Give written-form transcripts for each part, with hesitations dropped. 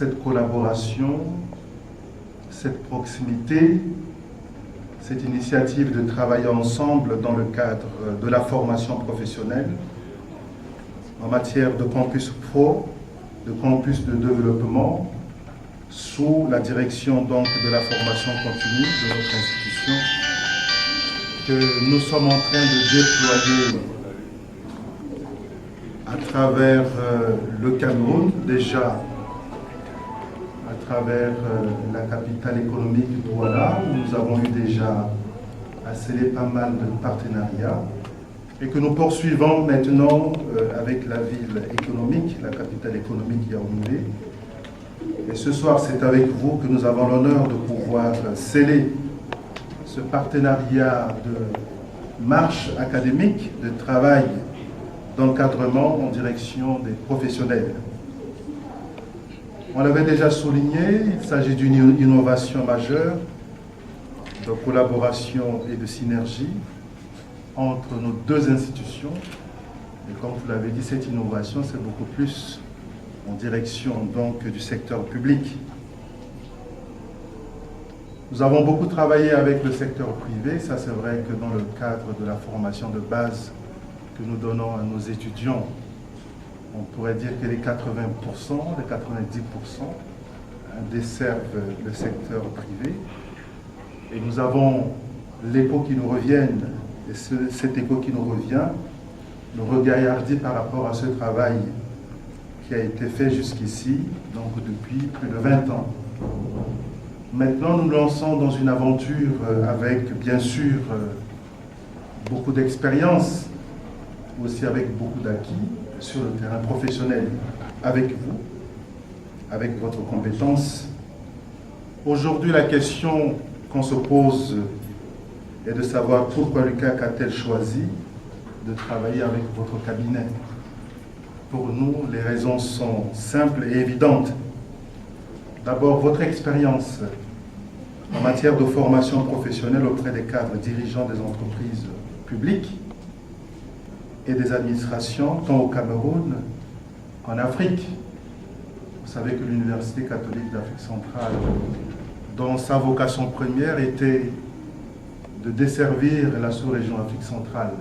cette collaboration, cette proximité, cette initiative de travailler ensemble dans le cadre de la formation professionnelle en matière de campus pro, de campus de développement, sous la direction donc de la formation continue de notre institution, que nous sommes en train de déployer à travers le Cameroun, déjà à travers la capitale économique Douala, où nous avons eu déjà à sceller pas mal de partenariats, et que nous poursuivons maintenant avec la ville économique, la capitale économique Yaoundé. Et ce soir, c'est avec vous que nous avons l'honneur de pouvoir sceller ce partenariat de marche académique, de travail, d'encadrement en direction des professionnels. On l'avait déjà souligné, il s'agit d'une innovation majeure de collaboration et de synergie entre nos deux institutions. Et comme vous l'avez dit, cette innovation, c'est beaucoup plus en direction donc du secteur public. Nous avons beaucoup travaillé avec le secteur privé, ça c'est vrai que dans le cadre de la formation de base que nous donnons à nos étudiants, on pourrait dire que les 80%, les 90% desservent le secteur privé. Et nous avons l'écho qui nous revient, et cet écho qui nous revient nous regaillardit par rapport à ce travail qui a été fait jusqu'ici, donc depuis plus de 20 ans. Maintenant, nous nous lançons dans une aventure avec, bien sûr, beaucoup d'expérience, aussi avec beaucoup d'acquis sur le terrain professionnel, avec vous, avec votre compétence. Aujourd'hui, la question qu'on se pose est de savoir pourquoi l'UCAC a-t-elle choisi de travailler avec votre cabinet. Pour nous, les raisons sont simples et évidentes. D'abord, votre expérience en matière de formation professionnelle auprès des cadres dirigeants des entreprises publiques et des administrations, tant au Cameroun qu'en Afrique. Vous savez que l'Université catholique d'Afrique centrale, dont sa vocation première était de desservir la sous-région Afrique centrale.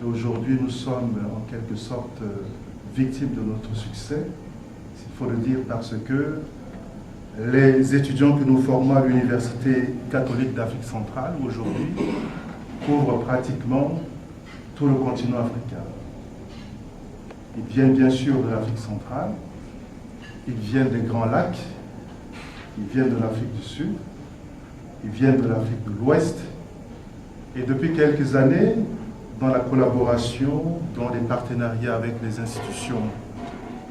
Et aujourd'hui, nous sommes en quelque sorte victimes de notre succès, il faut le dire, parce que les étudiants que nous formons à l'Université catholique d'Afrique centrale, aujourd'hui, couvrent pratiquement tout le continent africain. Ils viennent bien sûr de l'Afrique centrale, ils viennent des Grands Lacs, ils viennent de l'Afrique du Sud, ils viennent de l'Afrique de l'Ouest. Et depuis quelques années, dans la collaboration, dans les partenariats avec les institutions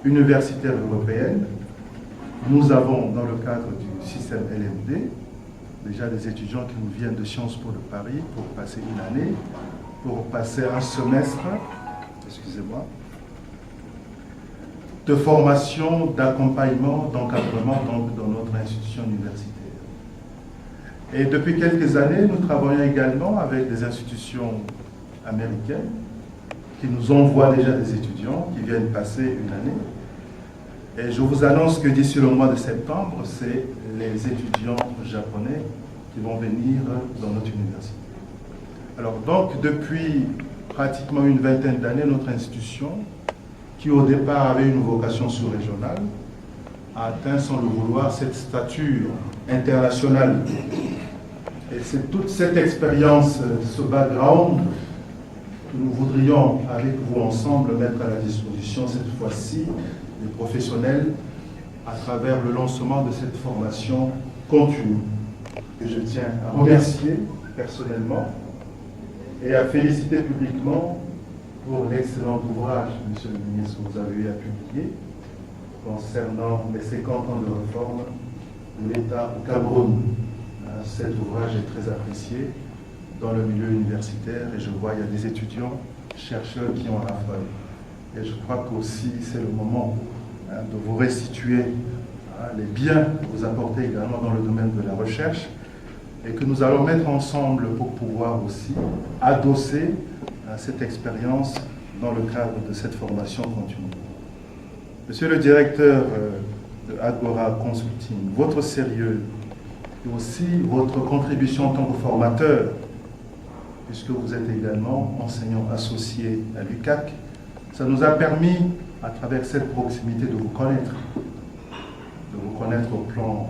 universitaires européennes, nous avons, dans le cadre du système LMD, déjà des étudiants qui nous viennent de Sciences Po de Paris pour passer une année, pour passer un semestre, excusez-moi, de formation, d'accompagnement, d'encadrement dans notre institution universitaire. Et depuis quelques années, nous travaillons également avec des institutions américaines qui nous envoient déjà des étudiants qui viennent passer une année. Et je vous annonce que d'ici le mois de septembre, c'est les étudiants japonais qui vont venir dans notre université. Alors donc, depuis pratiquement une vingtaine d'années, notre institution, qui au départ avait une vocation sous-régionale, a atteint sans le vouloir cette stature internationale. Et c'est toute cette expérience, ce background, que nous voudrions, avec vous ensemble, mettre à la disposition cette fois-ci des professionnels à travers le lancement de cette formation continue, que je tiens à remercier personnellement et à féliciter publiquement pour l'excellent ouvrage, Monsieur le ministre, que vous avez eu à publier concernant les 50 ans de réforme de l'État au Cameroun. Cet ouvrage est très apprécié dans le milieu universitaire et je vois qu'il y a des étudiants, chercheurs qui ont la feuille. Et je crois qu'aussi c'est le moment de vous restituer les biens que vous apportez également dans le domaine de la recherche et que nous allons mettre ensemble pour pouvoir aussi adosser cette expérience dans le cadre de cette formation continue. Monsieur le directeur de Agora Consulting, votre sérieux et aussi votre contribution en tant que formateur, puisque vous êtes également enseignant associé à l'UCAC, ça nous a permis, à travers cette proximité, de vous connaître au plan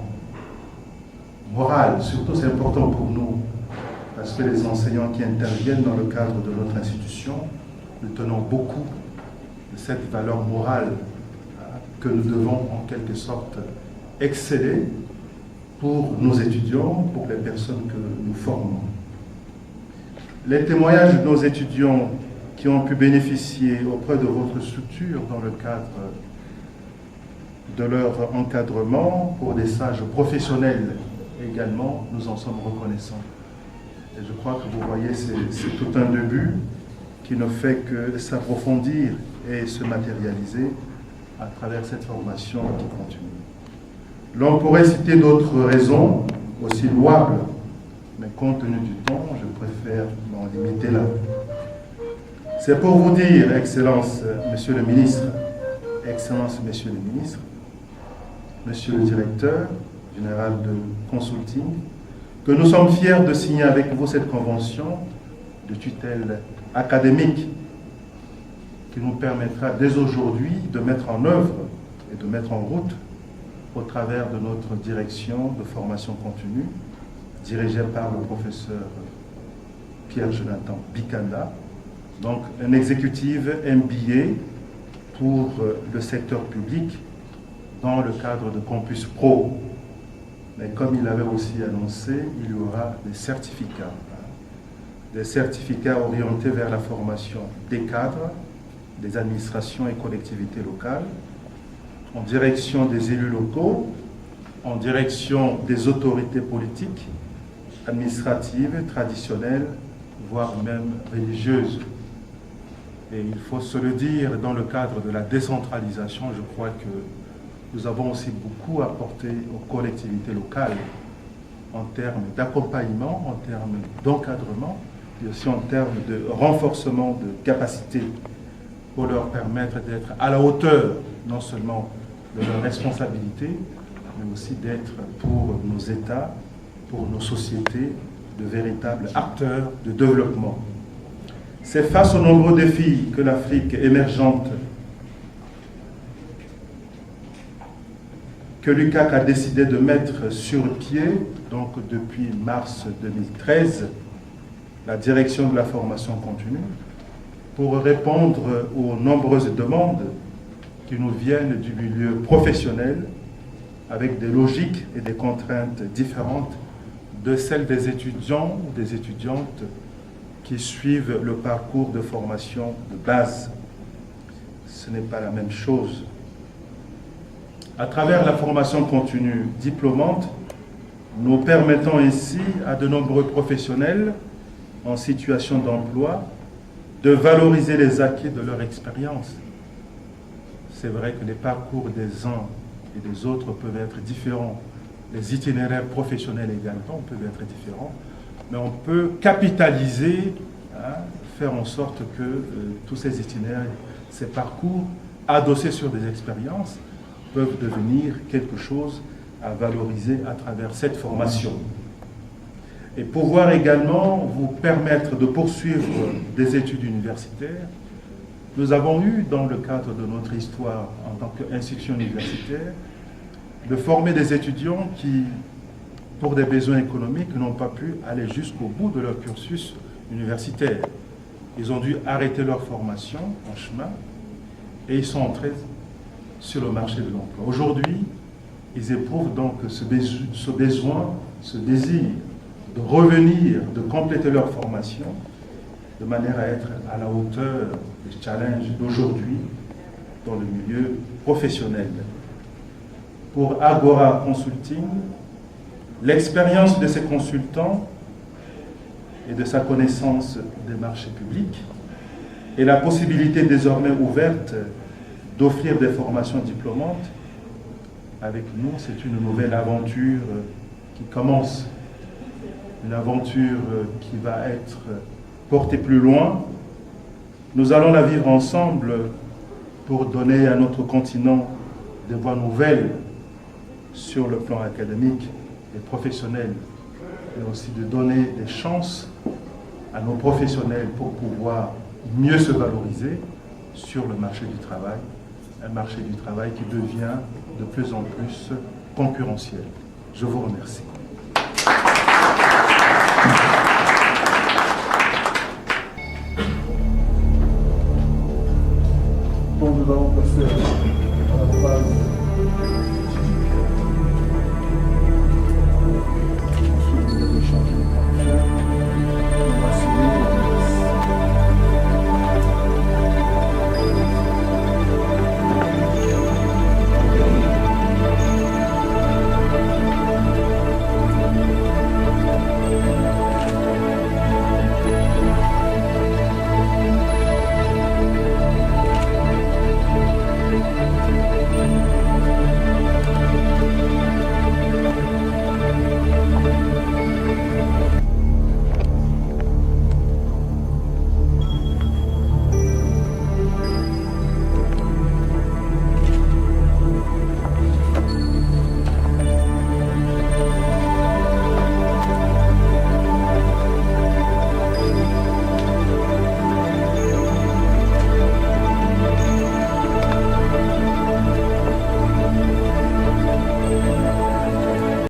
moral. Surtout, c'est important pour nous, parce que les enseignants qui interviennent dans le cadre de notre institution, nous tenons beaucoup de cette valeur morale que nous devons en quelque sorte exceller pour nos étudiants, pour les personnes que nous formons. Les témoignages de nos étudiants qui ont pu bénéficier auprès de votre structure dans le cadre de leur encadrement pour des stages professionnels également, nous en sommes reconnaissants. Et je crois que vous voyez, c'est tout un début qui ne fait que s'approfondir et se matérialiser à travers cette formation qui continue. L'on pourrait citer d'autres raisons aussi louables, mais compte tenu du temps, je préfère m'en limiter là. C'est pour vous dire, Excellence, Monsieur le Ministre, Excellence, Messieurs les Ministres, Monsieur le Directeur général de Consulting, que nous sommes fiers de signer avec vous cette convention de tutelle académique qui nous permettra dès aujourd'hui de mettre en œuvre et de mettre en route au travers de notre direction de formation continue, dirigée par le professeur Pierre-Jonathan Bikanda, donc un exécutif MBA pour le secteur public dans le cadre de Campus Pro. Mais comme il avait aussi annoncé, il y aura des certificats orientés vers la formation des cadres, des administrations et collectivités locales, en direction des élus locaux, en direction des autorités politiques, administratives, traditionnelles, voire même religieuses. Et il faut se le dire, dans le cadre de la décentralisation, je crois que nous avons aussi beaucoup apporté aux collectivités locales en termes d'accompagnement, en termes d'encadrement, et aussi en termes de renforcement de capacités pour leur permettre d'être à la hauteur, non seulement de leurs responsabilités, mais aussi d'être pour nos États, pour nos sociétés, de véritables acteurs de développement. C'est face aux nombreux défis que l'Afrique émergente, que l'UCAC a décidé de mettre sur pied, donc depuis mars 2013, la direction de la formation continue, pour répondre aux nombreuses demandes qui nous viennent du milieu professionnel, avec des logiques et des contraintes différentes de celles des étudiants ou des étudiantes qui suivent le parcours de formation de base. Ce n'est pas la même chose. À travers la formation continue diplômante, nous permettons ainsi à de nombreux professionnels en situation d'emploi de valoriser les acquis de leur expérience. C'est vrai que les parcours des uns et des autres peuvent être différents. Les itinéraires professionnels également peuvent être différents. Mais on peut capitaliser, faire en sorte que tous ces itinéraires, ces parcours, adossés sur des expériences, peuvent devenir quelque chose à valoriser à travers cette formation. Et pouvoir également vous permettre de poursuivre des études universitaires. Nous avons eu, dans le cadre de notre histoire en tant qu'institution universitaire, de former des étudiants qui, pour des besoins économiques, n'ont pas pu aller jusqu'au bout de leur cursus universitaire. Ils ont dû arrêter leur formation en chemin et ils sont entrés sur le marché de l'emploi. Aujourd'hui, ils éprouvent donc ce besoin, ce désir de revenir, de compléter leur formation de manière à être à la hauteur des challenges d'aujourd'hui dans le milieu professionnel. Pour Agora Consulting, l'expérience de ces consultants et de sa connaissance des marchés publics et la possibilité désormais ouverte d'offrir des formations diplômantes, avec nous, c'est une nouvelle aventure qui commence, une aventure qui va être portée plus loin. Nous allons la vivre ensemble pour donner à notre continent des voies nouvelles sur le plan académique et professionnel, et aussi de donner des chances à nos professionnels pour pouvoir mieux se valoriser sur le marché du travail, un marché du travail qui devient de plus en plus concurrentiel. Je vous remercie. Bon, nous allons passer à la phase